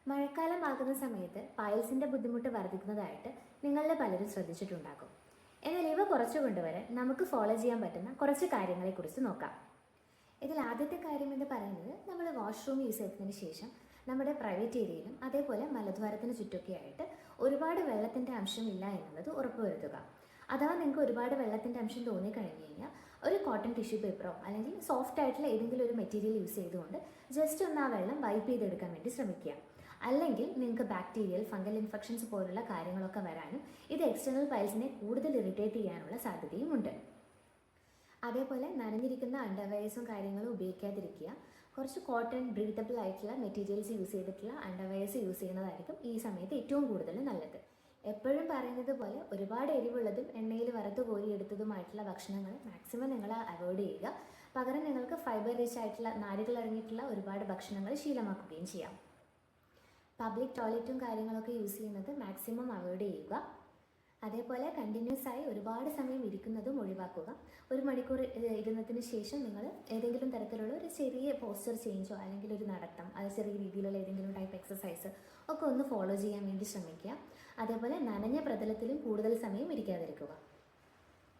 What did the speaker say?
മഴക്കാലമാകുന്ന സമയത്ത് പൈൽസിൻ്റെ ബുദ്ധിമുട്ട് വർദ്ധിക്കുന്നതായിട്ട് നിങ്ങളിൽ പലരും ശ്രദ്ധിച്ചിട്ടുണ്ടാകും. എന്നാൽ ഇവ കുറച്ചു കൊണ്ടുവരാൻ നമുക്ക് ഫോളോ ചെയ്യാൻ പറ്റുന്ന കുറച്ച് കാര്യങ്ങളെക്കുറിച്ച് നോക്കാം. ഇതിൽ ആദ്യത്തെ കാര്യം എന്ന് പറയുന്നത്, നമ്മൾ വാഷ്റൂം യൂസ് ചെയ്തതിന് ശേഷം നമ്മുടെ പ്രൈവറ്റ് ഏരിയയിലും അതേപോലെ മലദ്വാരത്തിന് ചുറ്റൊക്കെ ആയിട്ട് ഒരുപാട് വെള്ളത്തിൻ്റെ അംശം ഇല്ല എന്നുള്ളത് ഉറപ്പുവരുത്തുക. അഥവാ നിങ്ങൾക്ക് ഒരുപാട് വെള്ളത്തിൻ്റെ അംശം തോന്നിക്കഴിഞ്ഞ് കഴിഞ്ഞാൽ ഒരു കോട്ടൺ ടിഷ്യൂ പേപ്പറോ അല്ലെങ്കിൽ സോഫ്റ്റ് ആയിട്ടുള്ള ഏതെങ്കിലും ഒരു മെറ്റീരിയൽ യൂസ് ചെയ്തുകൊണ്ട് ജസ്റ്റ് ഒന്ന് ആ വെള്ളം വൈപ്പ് ചെയ്തെടുക്കാൻ വേണ്ടി ശ്രമിക്കുക. അല്ലെങ്കിൽ നിങ്ങൾക്ക് ബാക്ടീരിയൽ ഫംഗൽ ഇൻഫെക്ഷൻസ് പോലുള്ള കാര്യങ്ങളൊക്കെ വരാനും ഇത് എക്സ്റ്റേണൽ പൈൽസിനെ കൂടുതൽ ഇറിറ്റേറ്റ് ചെയ്യാനുള്ള സാധ്യതയും ഉണ്ട്. അതേപോലെ നനഞ്ഞിരിക്കുന്ന അണ്ടർവെയർസും കാര്യങ്ങളും ഉപയോഗിക്കാതിരിക്കുക. കുറച്ച് കോട്ടൺ ബ്രീത്തബിൾ ആയിട്ടുള്ള മെറ്റീരിയൽസ് യൂസ് ചെയ്തിട്ടുള്ള അണ്ടർവെയർസ് യൂസ് ചെയ്യുന്നതായിരിക്കും ഈ സമയത്ത് ഏറ്റവും കൂടുതൽ നല്ലത്. എപ്പോഴും പറയുന്നത് പോലെ ഒരുപാട് എരിവുള്ളതും എണ്ണയിൽ വറുത്ത് കോരിയെടുത്തതുമായിട്ടുള്ള ഭക്ഷണങ്ങൾ മാക്സിമം നിങ്ങൾ അവോയ്ഡ് ചെയ്യുക. പകരം നിങ്ങൾക്ക് ഫൈബർ റിച്ച് ആയിട്ടുള്ള നാരുകൾ അടങ്ങിയിട്ടുള്ള ഒരുപാട് ഭക്ഷണങ്ങൾ ശീലമാക്കുകയും ചെയ്യാം. പബ്ലിക് ടോയ്ലറ്റും കാര്യങ്ങളൊക്കെ യൂസ് ചെയ്യുന്നത് മാക്സിമം അവോയ്ഡ് ചെയ്യുക. അതേപോലെ കണ്ടിന്യൂസ് ആയി ഒരുപാട് സമയം ഇരിക്കുന്നതും ഒഴിവാക്കുക. 1 മണിക്കൂർ ഇരുന്നതിന് ശേഷം നിങ്ങൾ ഏതെങ്കിലും തരത്തിലുള്ള ഒരു ചെറിയ പോസ്ചർ ചേഞ്ചോ അല്ലെങ്കിൽ ഒരു നടത്തം, അത് ചെറിയ രീതിയിലുള്ള ഏതെങ്കിലും ടൈപ്പ് എക്സസൈസ് ഒക്കെ ഒന്ന് ഫോളോ ചെയ്യാൻ വേണ്ടി ശ്രമിക്കുക. അതേപോലെ നനഞ്ഞ പ്രതലത്തിലും കൂടുതൽ സമയം ഇരിക്കാതിരിക്കുക.